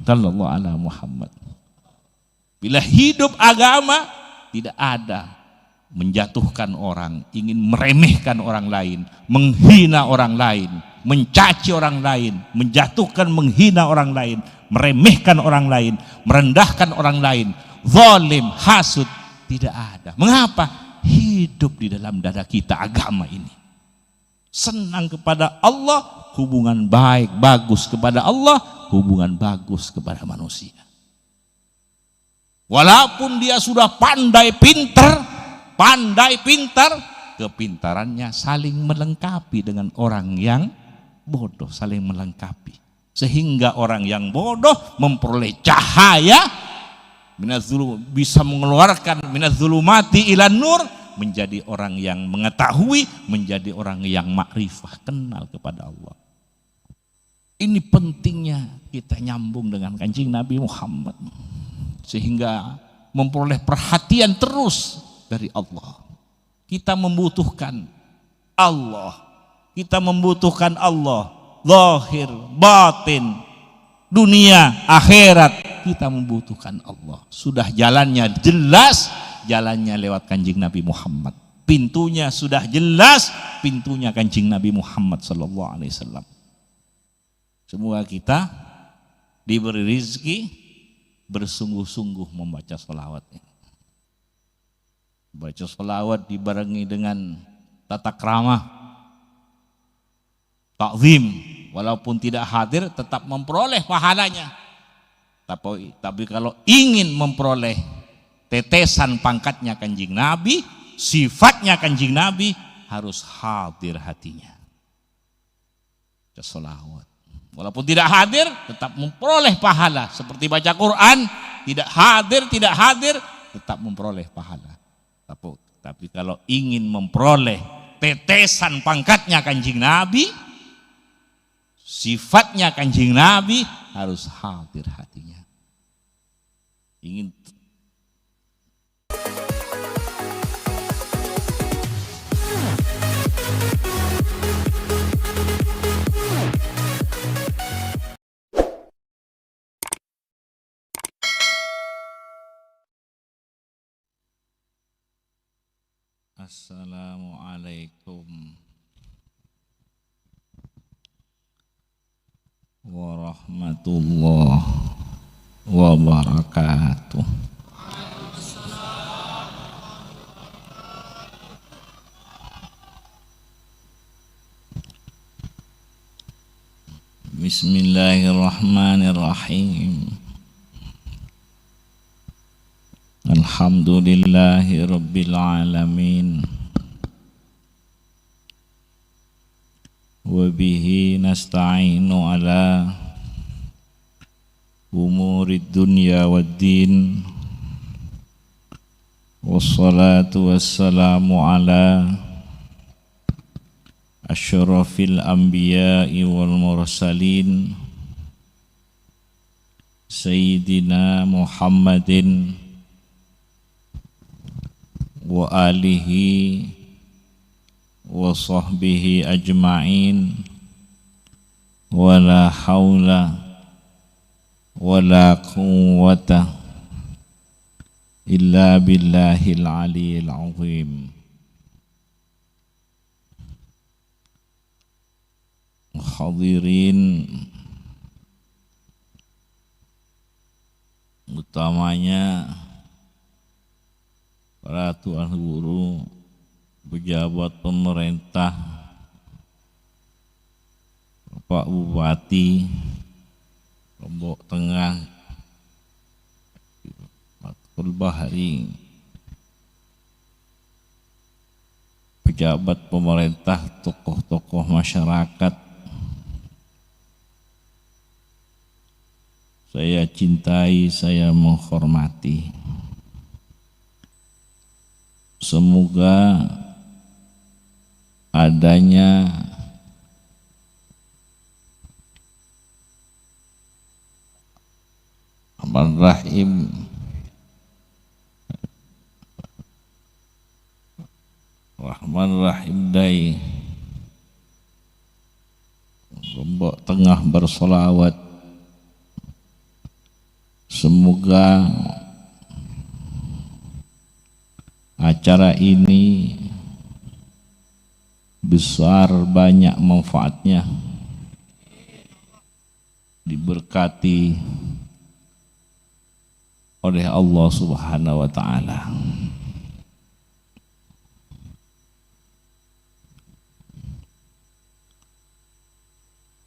sallallahu ala Muhammad. Bila hidup agama tidak ada menjatuhkan orang, ingin meremehkan orang lain, menghina orang lain, mencaci orang lain, menjatuhkan, menghina orang lain, meremehkan orang lain, merendahkan orang lain, zalim, hasud, tidak ada. Mengapa? Hidup di dalam dada kita agama ini. Senang kepada Allah, hubungan baik, bagus kepada Allah, hubungan bagus kepada manusia. Walaupun dia sudah pandai pintar, kepintarannya saling melengkapi dengan orang yang bodoh, saling melengkapi. Sehingga orang yang bodoh memperoleh cahaya, bisa mengeluarkan minaz-zulumati ilan nur, menjadi orang yang mengetahui, menjadi orang yang makrifah, kenal kepada Allah. Ini pentingnya kita nyambung dengan Kanjeng Nabi Muhammad, sehingga memperoleh perhatian terus dari Allah. Kita membutuhkan Allah, zahir, batin, dunia, akhirat, kita membutuhkan Allah. Sudah jalannya jelas, jalannya lewat Kanjeng Nabi Muhammad. Pintunya sudah jelas, pintunya Kanjeng Nabi Muhammad sallallahu alaihi wasallam. Semoga kita diberi rezeki bersungguh-sungguh membaca sholawat. Baca sholawat dibarengi dengan tata krama, takzim, walaupun tidak hadir tetap memperoleh pahalanya. Tapi kalau ingin memperoleh tetesan pangkatnya Kanjeng Nabi, sifatnya Kanjeng Nabi, harus hadir hatinya. Baca sholawat. Walaupun tidak hadir tetap memperoleh pahala. Seperti baca Quran, tidak hadir tetap memperoleh pahala. Tapi kalau ingin memperoleh tetesan pangkatnya Kanjeng Nabi, sifatnya Kanjeng Nabi, harus hadir hatinya. Ingin Assalamualaikum warahmatullahi wabarakatuh. Bismillahirrahmanirrahim. Alhamdulillahi rabbil alamin. Wa bihi nasta'inu ala umurid dunya waddin. Wassalatu wassalamu ala asyrafil anbiya'i wal mursalin Sayyidina Muhammadin wa alihi wa sahbihi ajma'in. Wa la hawla wa la quwwata illa billahil aliyyil azim. Hadirin, utamanya para tuan guru, pejabat pemerintah, Bapak Bupati Lombok Tengah, Fathul Bahri, pejabat pemerintah, tokoh-tokoh masyarakat, saya cintai, saya menghormati. Semoga adanya Rahman Rahim Day Lombok Tengah bersolawat Semoga acara ini besar banyak manfaatnya, diberkati oleh Allah Subhanahu wa taala.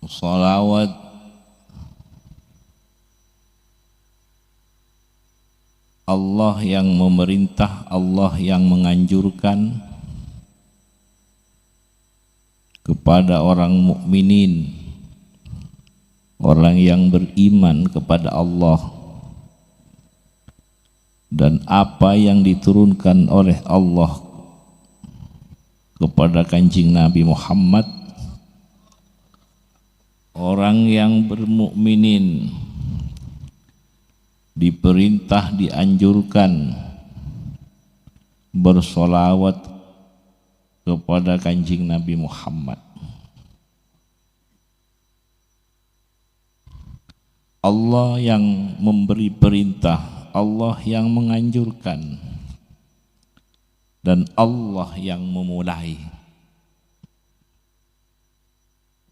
Salawat Allah yang memerintah, Allah yang menganjurkan kepada orang mukminin, orang yang beriman kepada Allah, dan apa yang diturunkan oleh Allah kepada Kanjeng Nabi Muhammad, orang yang bermukminin diperintah, dianjurkan bersolawat kepada Kanjeng Nabi Muhammad. Allah yang memberi perintah, Allah yang menganjurkan, dan Allah yang memulai.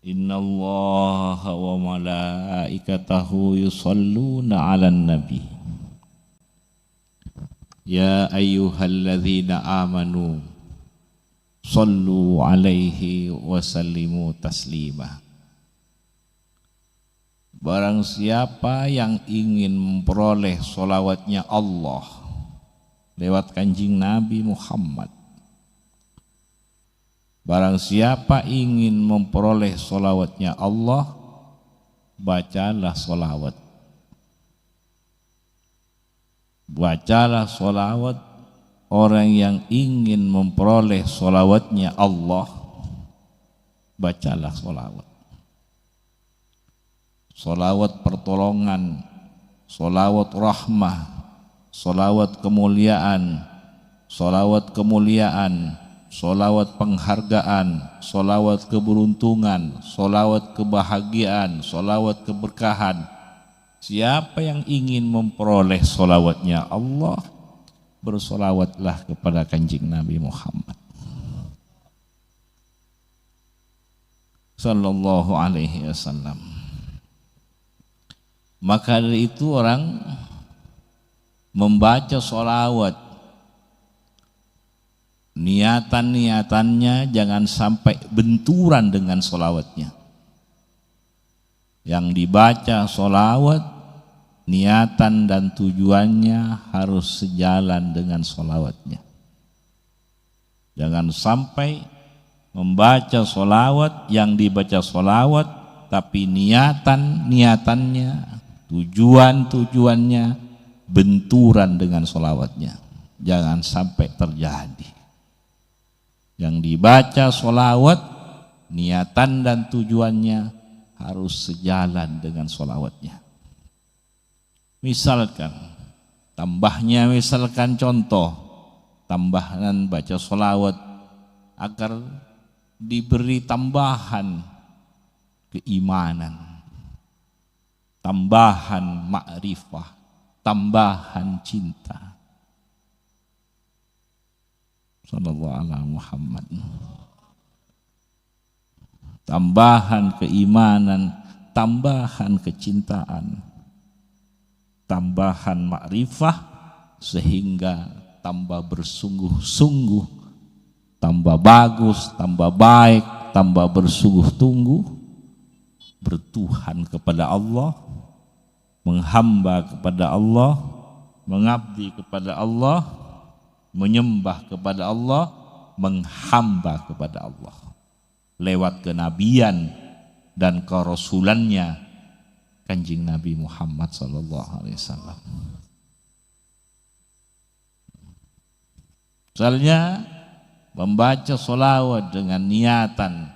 Innallaha wa malaikatahu yusalluna 'alan nabi. Ya ayyuhalladzina amanu sallu 'alaihi wa sallimu taslima. Barang siapa yang ingin memperoleh solawatnya Allah lewat Kanjeng Nabi Muhammad, barang siapa ingin memperoleh solawatnya Allah, bacalah solawat. Bacalah solawat. Orang yang ingin memperoleh solawatnya Allah, bacalah solawat. Solawat pertolongan, solawat rahmah, solawat kemuliaan, solawat kemuliaan, solawat penghargaan, solawat keberuntungan, solawat kebahagiaan, solawat keberkahan. Siapa yang ingin memperoleh solawatnya Allah, bersolawatlah kepada Kanjeng Nabi Muhammad sallallahu alaihi wasallam. Maka dari itu orang membaca solawat, niatan-niatannya jangan sampai benturan dengan solawatnya. Yang dibaca solawat, niatan dan tujuannya harus sejalan dengan solawatnya. Jangan sampai membaca solawat, yang dibaca solawat, tapi niatannya, tujuannya benturan dengan solawatnya. Jangan sampai terjadi. Yang dibaca solawat, niatan dan tujuannya harus sejalan dengan solawatnya. Misalkan contoh tambahan baca solawat agar diberi tambahan keimanan, tambahan ma'rifah, tambahan cinta. Sallallahu alaihi Muhammad. Tambahan keimanan, tambahan kecintaan, tambahan ma'rifah, sehingga tambah bersungguh-sungguh, tambah bagus, tambah baik, tambah bersungguh-sungguh bertuhan kepada Allah, menghamba kepada Allah, mengabdi kepada Allah, menyembah kepada Allah, menghamba kepada Allah lewat kenabian dan kerasulannya Kanjeng Nabi Muhammad sallallahu alaihi wasallam. Misalnya membaca solawat dengan niatan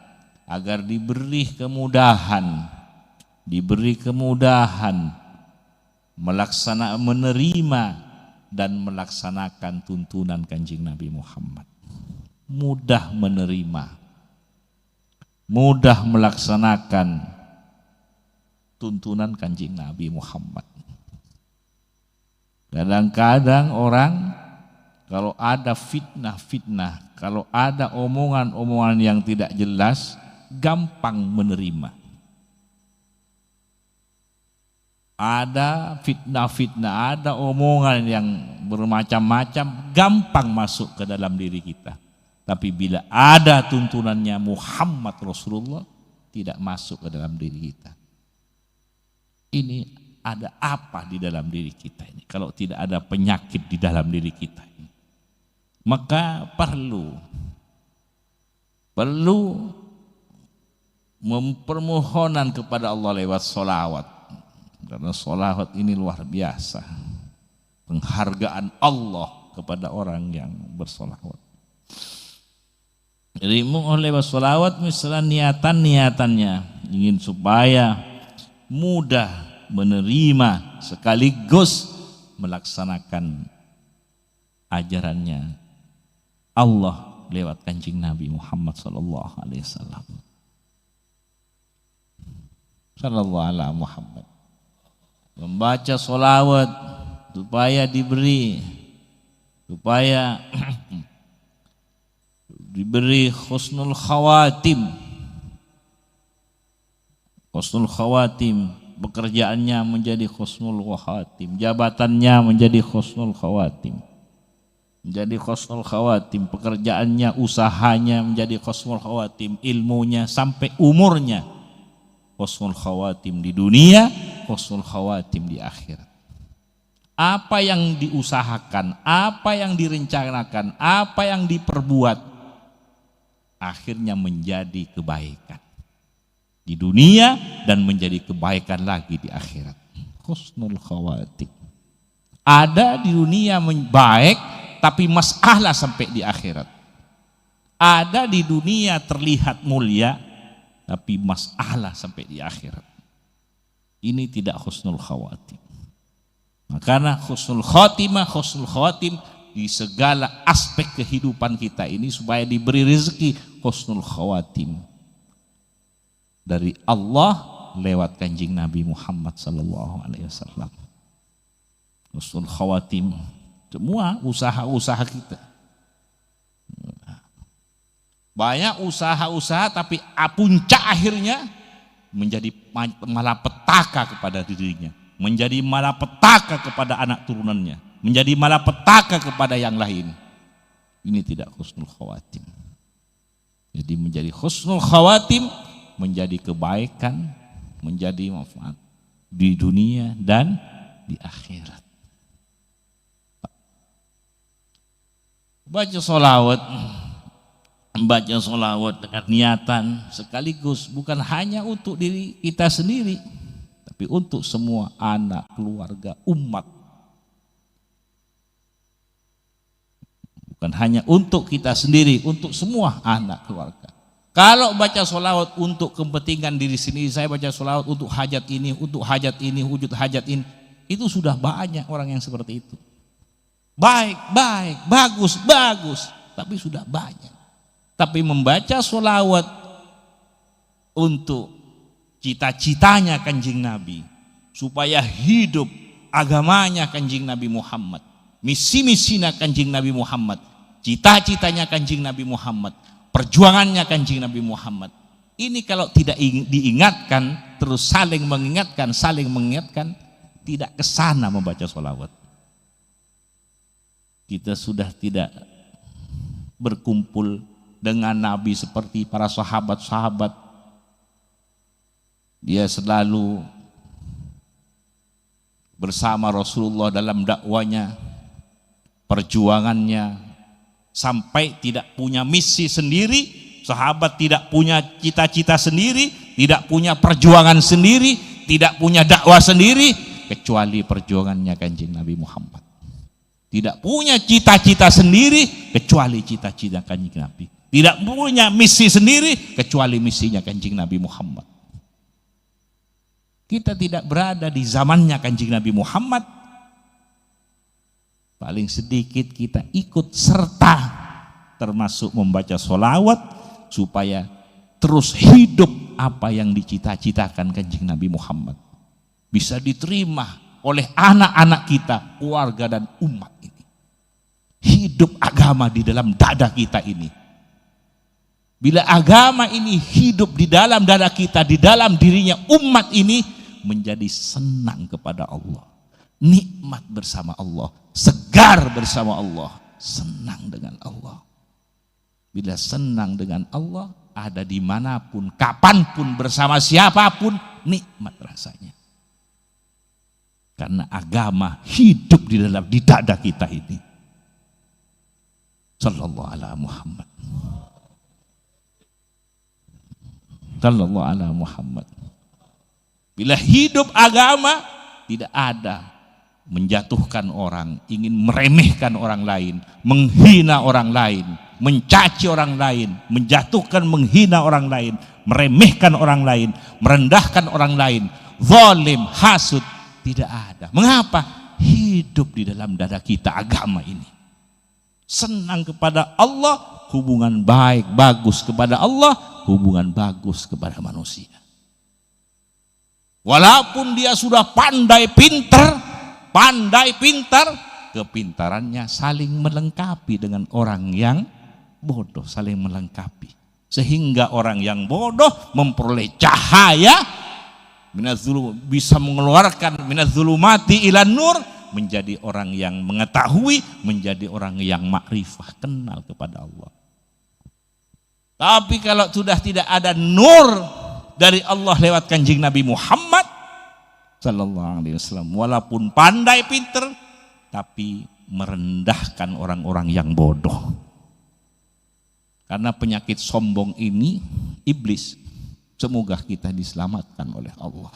agar diberi kemudahan menerima dan melaksanakan tuntunan Kanjeng Nabi Muhammad. Mudah menerima, mudah melaksanakan tuntunan Kanjeng Nabi Muhammad. Kadang-kadang orang kalau ada fitnah-fitnah, kalau ada omongan-omongan yang tidak jelas, gampang menerima. Ada fitnah-fitnah, ada omongan yang bermacam-macam, gampang masuk ke dalam diri kita. Tapi bila ada tuntunannya Muhammad Rasulullah, tidak masuk ke dalam diri kita. Ini ada apa di dalam diri kita ini? Kalau tidak ada penyakit di dalam diri kita ini, maka perlu mempermohonan kepada Allah lewat sholawat, karena sholawat ini luar biasa, penghargaan Allah kepada orang yang bersolawat. Jadi lewat sholawat misalnya niatannya ingin supaya mudah menerima sekaligus melaksanakan ajarannya Allah lewat Kanjeng Nabi Muhammad sallallahu alaihi wasallam. Sallallahu alaihi Muhammad. Membaca sholawat supaya diberi husnul khawatim. Husnul khawatim, pekerjaannya menjadi husnul khawatim, jabatannya menjadi husnul khawatim, menjadi husnul khawatim, pekerjaannya, usahanya menjadi husnul khawatim, ilmunya sampai umurnya husnul khawatim di dunia, husnul khawatim di akhirat. Apa yang diusahakan, apa yang direncanakan, apa yang diperbuat, akhirnya menjadi kebaikan di dunia dan menjadi kebaikan lagi di akhirat. Husnul khawatim. Ada di dunia baik tapi masalah sampai di akhirat. Ada di dunia terlihat mulia tapi masalah sampai di akhirat. Ini tidak husnul khawatim. Makanya husnul khawatim di segala aspek kehidupan kita ini supaya diberi rezeki husnul khawatim dari Allah lewat Kanjeng Nabi Muhammad sallallahu alaihi wasallam. Husnul khawatim semua usaha-usaha kita. Banyak usaha-usaha tapi puncak akhirnya menjadi malapetaka kepada dirinya, menjadi malapetaka kepada anak turunannya, menjadi malapetaka kepada yang lain. Ini tidak husnul khawatim. Jadi menjadi husnul khawatim, menjadi kebaikan, menjadi manfaat di dunia dan di akhirat. Baca sholawat dengan niatan sekaligus bukan hanya untuk diri kita sendiri, tapi untuk semua anak, keluarga, umat. Bukan hanya untuk kita sendiri, untuk semua anak keluarga. Kalau baca sholawat untuk kepentingan diri sendiri, saya baca sholawat untuk hajat ini, wujud hajat ini, itu sudah banyak orang yang seperti itu. Baik, bagus, tapi sudah banyak. Tapi membaca sholawat untuk cita-citanya Kanjeng Nabi, supaya hidup agamanya Kanjeng Nabi Muhammad, misi-misinya Kanjeng Nabi Muhammad, cita-citanya Kanjeng Nabi Muhammad, perjuangannya Kanjeng Nabi Muhammad. Ini kalau tidak diingatkan, terus saling mengingatkan, tidak kesana membaca sholawat. Kita sudah tidak berkumpul dengan Nabi seperti para sahabat-sahabat. Dia selalu bersama Rasulullah dalam dakwanya, perjuangannya, sampai tidak punya misi sendiri, sahabat tidak punya cita-cita sendiri, tidak punya perjuangan sendiri, tidak punya dakwah sendiri, kecuali perjuangannya Kanjeng Nabi Muhammad. Tidak punya cita-cita sendiri, kecuali cita-cita Kanjeng Nabi. Tidak punya misi sendiri, kecuali misinya Kanjeng Nabi Muhammad. Kita tidak berada di zamannya Kanjeng Nabi Muhammad, paling sedikit kita ikut serta termasuk membaca sholawat supaya terus hidup apa yang dicita-citakan Kanjeng Nabi Muhammad bisa diterima oleh anak-anak kita, keluarga dan umat ini. Hidup agama di dalam dada kita ini. Bila agama ini hidup di dalam dada kita, di dalam dirinya umat ini, menjadi senang kepada Allah, nikmat bersama Allah, segar bersama Allah, senang dengan Allah. Bila senang dengan Allah, ada dimanapun, kapanpun, bersama siapapun, nikmat rasanya. Karena agama hidup di dada kita ini. Sallallahu ala Muhammad. Sallallahu ala Muhammad. Bila hidup agama, tidak ada menjatuhkan orang, ingin meremehkan orang lain, menghina orang lain, mencaci orang lain, menjatuhkan, menghina orang lain, meremehkan orang lain, merendahkan orang lain, zalim, hasud, tidak ada. Mengapa? Hidup di dalam dada kita agama ini. Senang kepada Allah, hubungan baik, bagus kepada Allah, hubungan bagus kepada manusia. Walaupun dia sudah pandai pintar, kepintarannya saling melengkapi dengan orang yang bodoh, saling melengkapi. Sehingga orang yang bodoh memperoleh cahaya, bisa mengeluarkan minaz-zulumati ilan nur, menjadi orang yang mengetahui, menjadi orang yang makrifah, kenal kepada Allah. Tapi kalau sudah tidak ada nur dari Allah lewat kanjeng Nabi Muhammad sallallahu alaihi wasallam, walaupun pandai pinter, tapi merendahkan orang-orang yang bodoh. Karena penyakit sombong ini iblis. Semoga kita diselamatkan oleh Allah.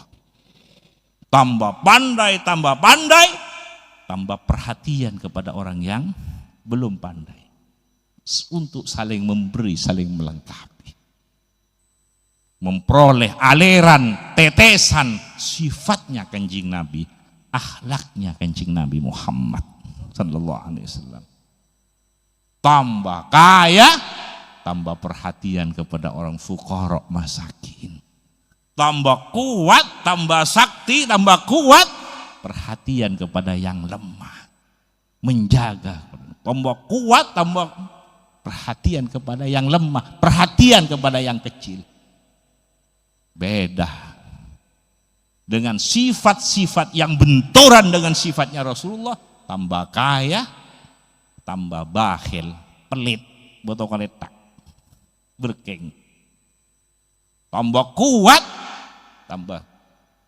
Tambah pandai, tambah perhatian kepada orang yang belum pandai. Untuk saling memberi, saling melengkapi. Memperoleh aliran, tetesan sifatnya kanjeng Nabi, akhlaknya kanjeng Nabi Muhammad sallallahu alaihi wasallam. Tambah kaya, tambah perhatian kepada orang fuqara masakin. Tambah kuat, tambah sakti, tambah kuat, perhatian kepada yang lemah, menjaga. Tambah kuat, tambah perhatian kepada yang lemah, perhatian kepada yang kecil. Beda dengan sifat-sifat yang benturan dengan sifatnya Rasulullah. Tambah kaya, tambah bakhil, pelit, botol kaletak, berkeng. Tambah kuat, tambah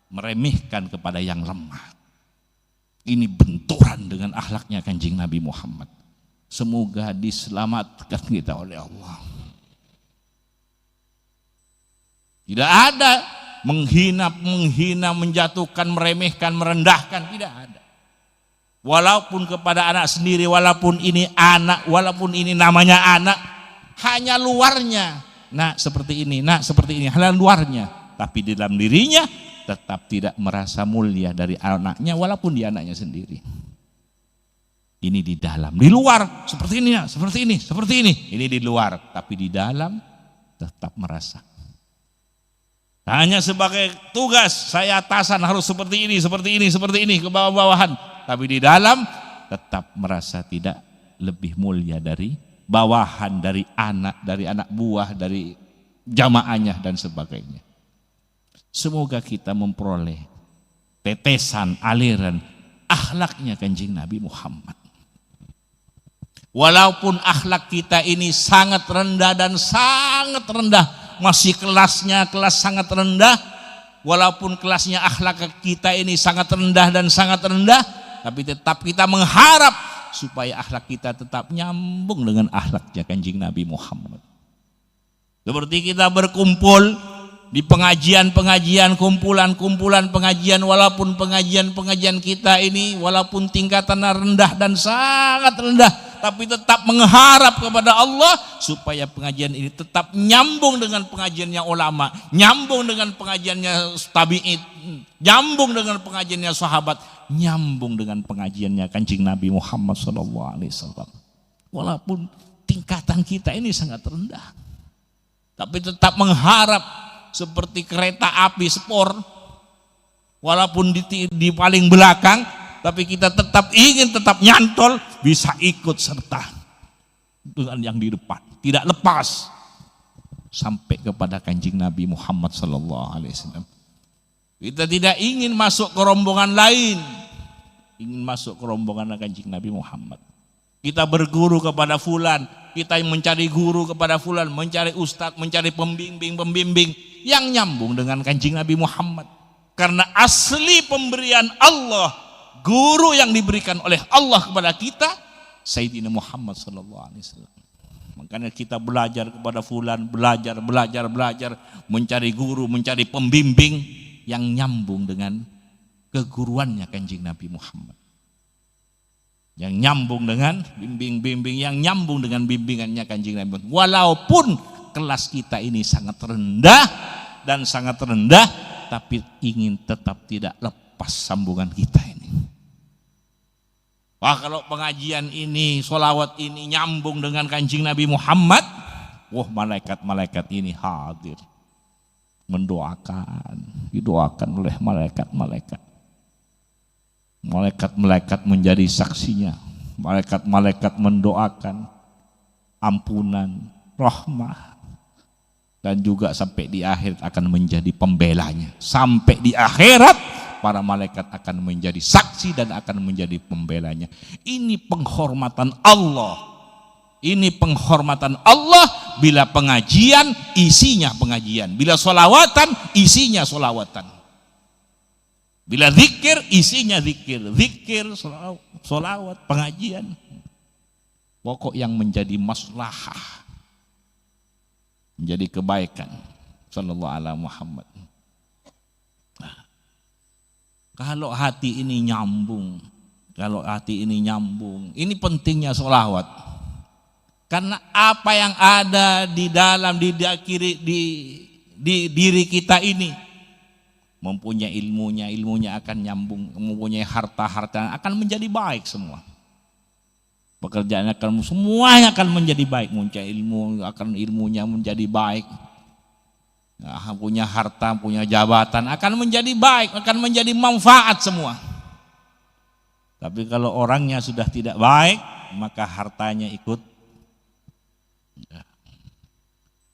meremehkan kepada yang lemah. Ini benturan dengan akhlaknya kanjeng Nabi Muhammad. Semoga diselamatkan kita oleh Allah. Tidak ada menghina, menjatuhkan, meremehkan, merendahkan, tidak ada. Walaupun kepada anak sendiri, walaupun ini anak, walaupun ini namanya anak, hanya luarnya. Nak seperti ini, nak seperti ini, hanya luarnya. Tapi di dalam dirinya tetap tidak merasa mulia dari anaknya, walaupun dia anaknya sendiri. Ini di dalam, di luar seperti ini, seperti ini, seperti ini. Ini di luar, tapi di dalam tetap merasa. Hanya sebagai tugas, saya atasan harus seperti ini, seperti ini, seperti ini, ke bawah-bawahan. Tapi di dalam tetap merasa tidak lebih mulia dari bawahan, dari anak buah, dari jamaahnya dan sebagainya. Semoga kita memperoleh tetesan, aliran, akhlaknya kanjeng Nabi Muhammad. Walaupun akhlak kita ini sangat rendah dan sangat rendah, masih kelasnya kelas sangat rendah, walaupun kelasnya akhlak kita ini sangat rendah dan sangat rendah, tapi tetap kita mengharap supaya akhlak kita tetap nyambung dengan akhlaknya kanjeng Nabi Muhammad. Seperti kita berkumpul di pengajian-pengajian, kumpulan-kumpulan pengajian, walaupun pengajian-pengajian kita ini walaupun tingkatannya rendah dan sangat rendah, tapi tetap mengharap kepada Allah supaya pengajian ini tetap nyambung dengan pengajiannya ulama, nyambung dengan pengajiannya tabi'in, nyambung dengan pengajiannya sahabat, nyambung dengan pengajiannya kanjeng Nabi Muhammad SAW. Walaupun tingkatan kita ini sangat rendah, tapi tetap mengharap seperti kereta api spor Walaupun di paling belakang, tapi kita tetap ingin tetap nyantol, bisa ikut serta dengan yang di depan, tidak lepas sampai kepada Kanjeng Nabi Muhammad sallallahu alaihi wasallam. Kita tidak ingin masuk ke rombongan lain, ingin masuk ke rombongan Kanjeng Nabi Muhammad. Kita berguru kepada fulan, kita mencari guru kepada fulan, mencari ustadz, mencari pembimbing yang nyambung dengan Kanjeng Nabi Muhammad. Karena asli pemberian Allah, guru yang diberikan oleh Allah kepada kita, Sayyidina Muhammad sallallahu alaihi wasallam. Makanya kita belajar kepada fulan, belajar, mencari guru, mencari pembimbing yang nyambung dengan keguruannya Kanjeng Nabi Muhammad. Yang nyambung dengan bimbing yang nyambung dengan bimbingannya Kanjeng Nabi Muhammad. Walaupun kelas kita ini sangat rendah, tapi ingin tetap tidak lepas sambungan kita ini. Wah, kalau pengajian ini, sholawat ini nyambung dengan Kanjeng Nabi Muhammad, wah, malaikat-malaikat ini hadir, didoakan oleh malaikat-malaikat. Malaikat-malaikat menjadi saksinya, malaikat-malaikat mendoakan ampunan, rahmah, dan juga sampai di akhirat akan menjadi pembelanya. Sampai di akhirat para malaikat akan menjadi saksi dan akan menjadi pembelanya. Ini penghormatan Allah. Ini penghormatan Allah bila pengajian isinya pengajian, bila solawatan isinya solawatan, bila zikir isinya zikir, solawat, pengajian. Pokok yang menjadi maslahah, menjadi kebaikan. Sallallahu alaihi Muhammad. Kalau hati ini nyambung, ini pentingnya solawat. Karena apa yang ada di dalam di diri kita ini, mempunyai ilmunya akan nyambung, mempunyai harta akan menjadi baik semua. Pekerjaannya semuanya akan menjadi baik, mempunyai ilmunya menjadi baik. Nah, punya harta, punya jabatan akan menjadi baik, akan menjadi manfaat semua. Tapi kalau orangnya sudah tidak baik, maka hartanya ikut.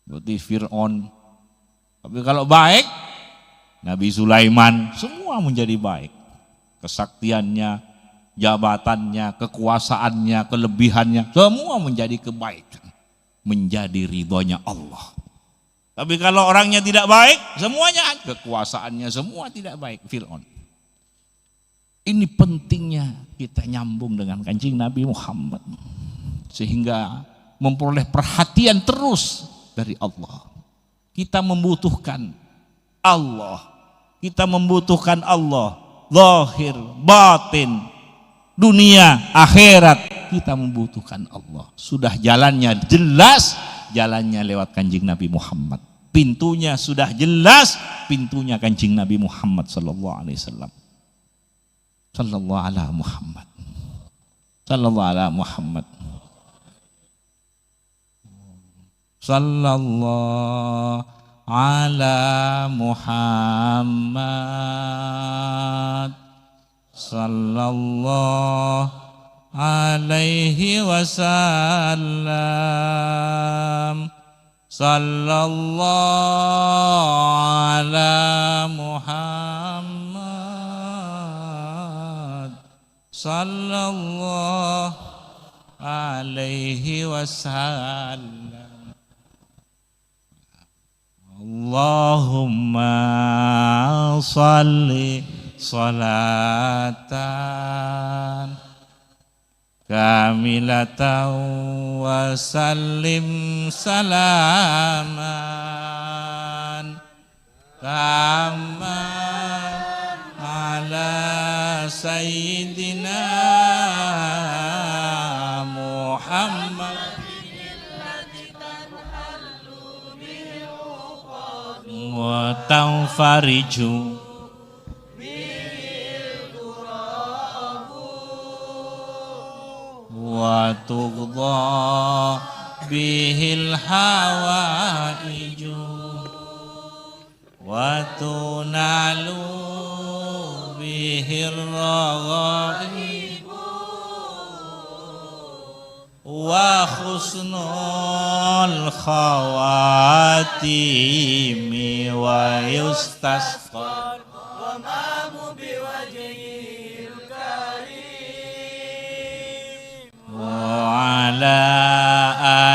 Seperti Fir'aun. Tapi kalau baik, Nabi Sulaiman, semua menjadi baik. Kesaktiannya, jabatannya, kekuasaannya, kelebihannya, semua menjadi kebaikan, menjadi ridhonya Allah. Tapi kalau orangnya tidak baik, semuanya, kekuasaannya semua tidak baik. Fir'aun. Ini pentingnya kita nyambung dengan Kanjeng Nabi Muhammad, sehingga memperoleh perhatian terus dari Allah. Kita membutuhkan Allah. Zahir, batin, dunia, akhirat. Kita membutuhkan Allah. Sudah jalannya jelas, jalannya lewat Kanjeng Nabi Muhammad. Pintunya sudah jelas, pintunya Kanjeng Nabi Muhammad sallallahu alaihi wasallam. Sallallahu ala Muhammad. Sallallahu ala Muhammad. Sallallahu ala Muhammad sallallahu alaihi wasallam. Sallallahu ala Muhammad sallallahu alaihi wasallam. Allahumma salli salatan kamilatan wa sallim salaman kama ala sayyidina Muhammad wa tanfariju wa tughda bihil hawaiju wa tunalu الرغائب وحسن الخواتيم ويستسقى الغمام بوجهه الكريم وعلى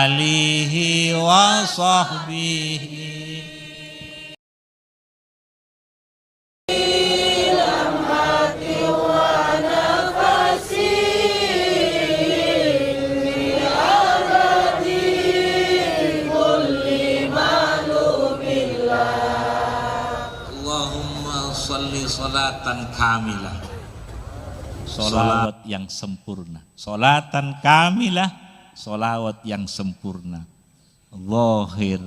آله وصحبه Salatan kamilah, solawat yang sempurna. Solatan kamilah, solawat yang sempurna. Zahir,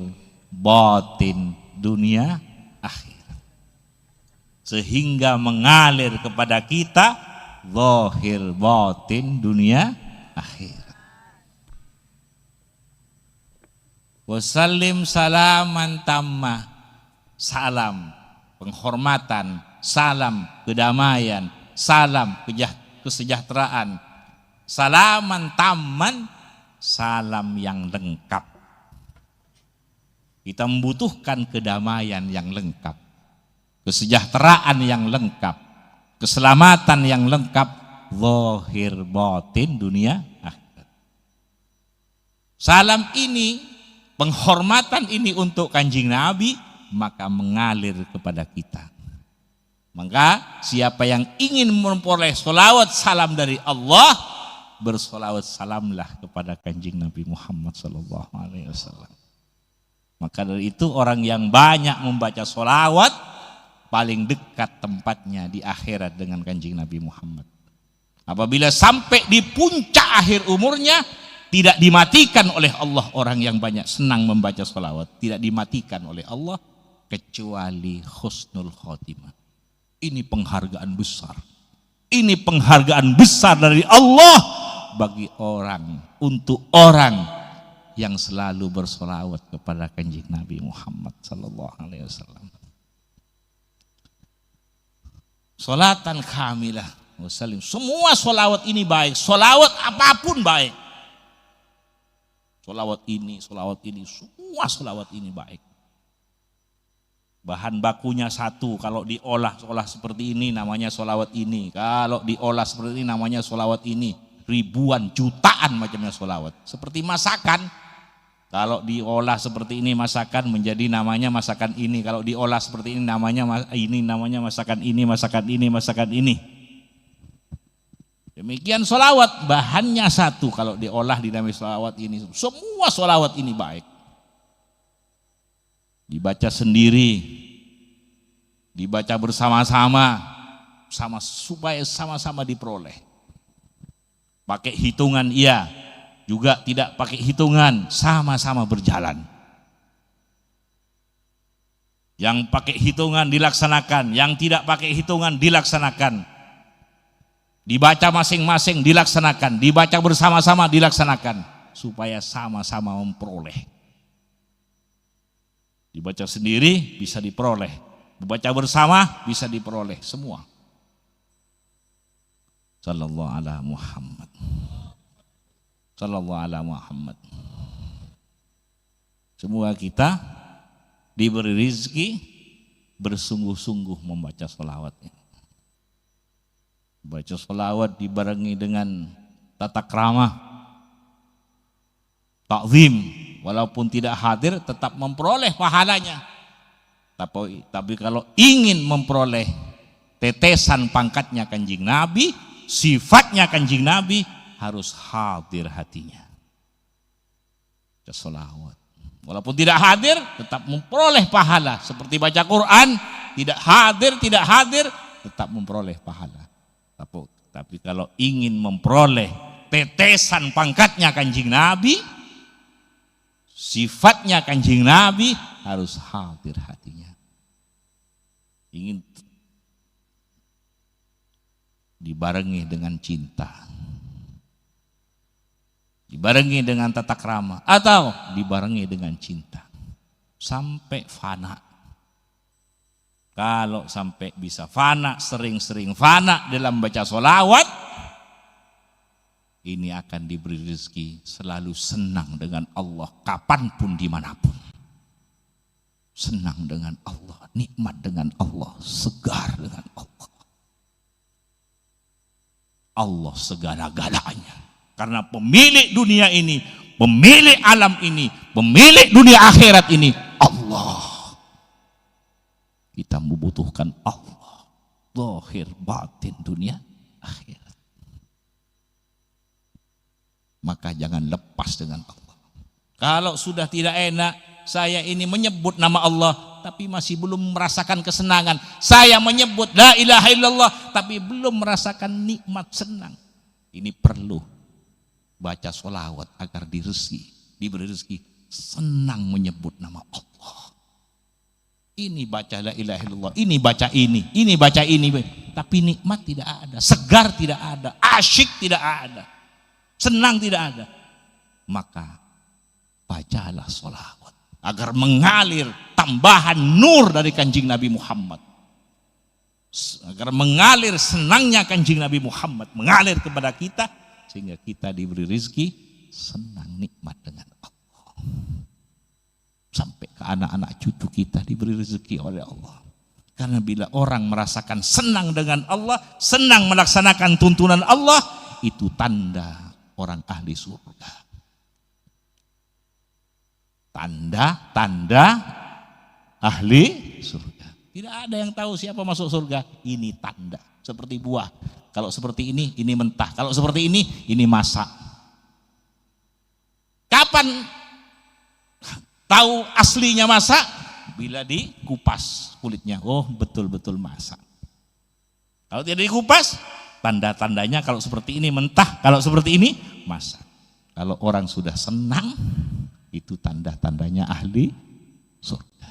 batin, dunia, akhirat. Sehingga mengalir kepada kita zahir, batin, dunia, akhirat. Wasallim salaman tammah, salam penghormatan, salam kedamaian, salam kesejahteraan, salaman tamman, salam yang lengkap. Kita membutuhkan kedamaian yang lengkap, kesejahteraan yang lengkap, keselamatan yang lengkap, zahir batin dunia akhirat. Salam ini, penghormatan ini untuk Kanjeng Nabi, maka mengalir kepada kita. Maka siapa yang ingin memperoleh sholawat salam dari Allah, bersolawat salamlah kepada Kanjeng Nabi Muhammad SAW. Maka dari itu orang yang banyak membaca sholawat paling dekat tempatnya di akhirat dengan Kanjeng Nabi Muhammad. Apabila sampai di puncak akhir umurnya, tidak dimatikan oleh Allah orang yang banyak senang membaca sholawat, tidak dimatikan oleh Allah kecuali husnul khotimah. Ini penghargaan besar. Ini penghargaan besar dari Allah bagi orang, untuk orang yang selalu bersolawat kepada Kanjeng Nabi Muhammad SAW. Solatan kamilah wasallim. Semua solawat ini baik. Solawat apapun baik. Solawat ini, semua solawat ini baik. Bahan bakunya satu, kalau diolah seperti ini namanya solawat ini, kalau diolah seperti ini namanya solawat ini. Ribuan, jutaan macamnya solawat. Seperti masakan, kalau diolah seperti ini masakan menjadi namanya masakan ini, kalau diolah seperti ini namanya masakan ini, masakan ini, masakan ini. Demikian solawat, bahannya satu, kalau diolah dinamai solawat ini. Semua solawat ini baik. Dibaca sendiri, dibaca bersama-sama, supaya sama-sama diperoleh. Pakai hitungan iya, juga tidak pakai hitungan, sama-sama berjalan. Yang pakai hitungan dilaksanakan, yang tidak pakai hitungan dilaksanakan. Dibaca masing-masing dilaksanakan, dibaca bersama-sama dilaksanakan, supaya sama-sama memperoleh. Dibaca sendiri bisa diperoleh, dibaca bersama bisa diperoleh semua. Sallallahu ala Muhammad. Sallallahu ala Muhammad. Semua kita diberi rezeki bersungguh-sungguh membaca sholawat. Baca sholawat dibarengi dengan tata krama, takzim. Walaupun tidak hadir tetap memperoleh pahalanya. Tapi kalau ingin memperoleh tetesan pangkatnya Kanjeng Nabi, sifatnya Kanjeng Nabi, harus hadir hatinya. Sholawat. Walaupun tidak hadir tetap memperoleh pahala. Seperti baca Quran, tidak hadir tetap memperoleh pahala. Tapi kalau ingin memperoleh tetesan pangkatnya Kanjeng Nabi, sifatnya Kanjeng Nabi, harus hadir hatinya. Ingin dibarengi dengan cinta, dibarengi dengan tata krama, atau dibarengi dengan cinta sampai fana. Kalau sampai bisa fana, sering-sering fana dalam baca sholawat, ini akan diberi rezeki selalu senang dengan Allah kapanpun dimanapun. Senang dengan Allah, nikmat dengan Allah, segar dengan Allah. Allah segala-galanya. Karena pemilik dunia ini, pemilik alam ini, pemilik dunia akhirat ini, Allah. Kita membutuhkan Allah. Zahir batin dunia akhirat. Maka jangan lepas dengan Allah. Kalau sudah tidak enak, saya ini menyebut nama Allah tapi masih belum merasakan kesenangan. Saya menyebut la ilaha illallah tapi belum merasakan nikmat senang. Ini perlu baca sholawat agar diberi rezeki senang menyebut nama Allah. Ini baca la ilaha illallah, ini baca ini, tapi nikmat tidak ada, segar tidak ada, asyik tidak ada, senang tidak ada. Maka bacalah sholawat agar mengalir tambahan nur dari kanjeng Nabi Muhammad, agar mengalir senangnya kanjeng Nabi Muhammad mengalir kepada kita, sehingga kita diberi rezeki senang nikmat dengan Allah, sampai ke anak-anak cucu kita diberi rezeki oleh Allah. Karena bila orang merasakan senang dengan Allah, senang melaksanakan tuntunan Allah, itu tanda orang ahli surga. Tanda ahli surga. Tidak ada yang tahu siapa masuk surga. Ini tanda. Seperti buah. Kalau seperti ini mentah. Kalau seperti ini masak. Kapan tahu aslinya masak? Bila dikupas kulitnya. Oh, betul-betul masak. Kalau tidak dikupas, tanda-tandanya kalau seperti ini mentah. Kalau seperti ini masak. Kalau orang sudah senang, itu tanda-tandanya ahli surga.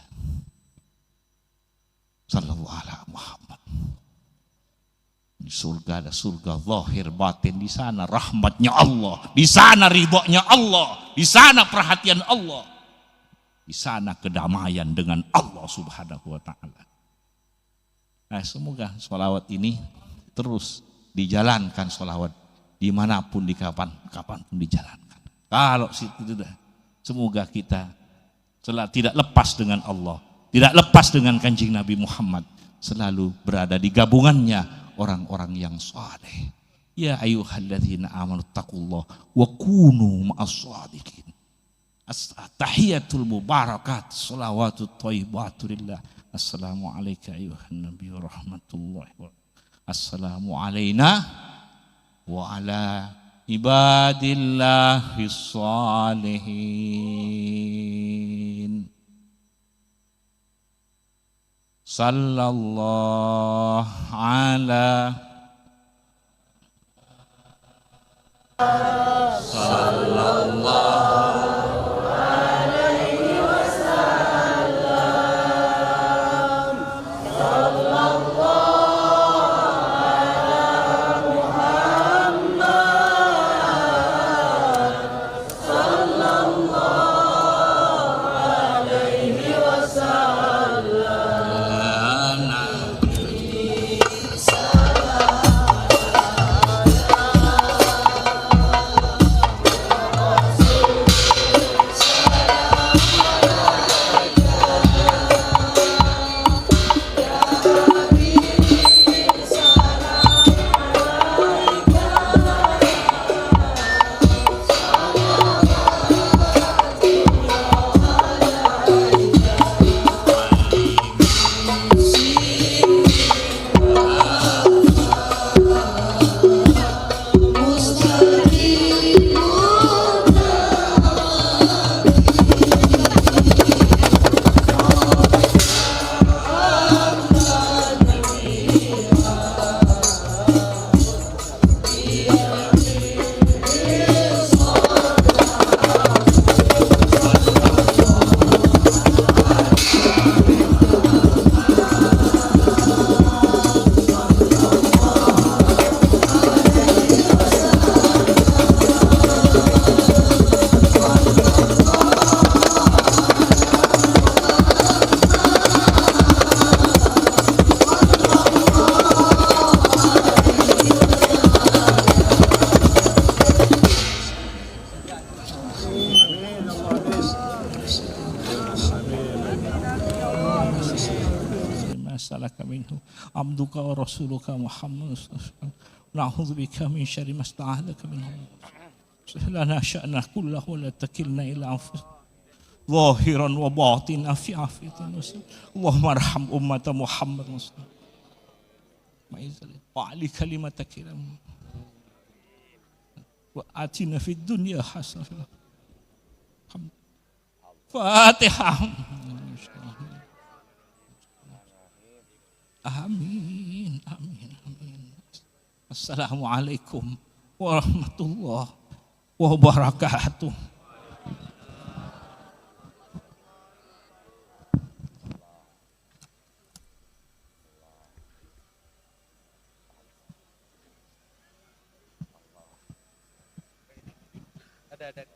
Sallallahu alaihi Muhammad. Di surga ada surga zahir batin, di sana rahmatnya Allah, di sana ridhonya Allah, di sana perhatian Allah, di sana kedamaian dengan Allah Subhanahu wa taala. Nah, semoga sholawat ini terus dijalankan, sholawat dimanapun, di kapanpun dijalankan. Kalau situ sudah, semoga kita tidak lepas dengan Allah, tidak lepas dengan kanjeng Nabi Muhammad, selalu berada di gabungannya orang-orang yang saleh. Ya ayyuhalladzina amanu taqullaha wa kunu ma'as-shadiqin. At-tahiyatul mubarakat, shalawatut thayyibatu lillah. Assalamu alayka ayyuhan nabiy wa rahmatullahi wa barakatuh. Assalamu alayna wa ala ibadillahis salihin. Sallallahu ala sallallahu alaihi wasallam. Sallallahu ala Muhammad. Sallallahu alaihi wasallam. abduka wa rasuluka Muhammad. Na'udzubika min syarri ma sta'adzaka minhu. Lana sya'na kullahu wa la takilna ila anfusina. Zahiran wa batina fi afiyatin. Allahumma arham ummata Muhammad wa ali kalimatak wa atina fid dunya hasanah. Fatihah. Amin, amin, amin. Assalamualaikum warahmatullahi wabarakatuh. Ada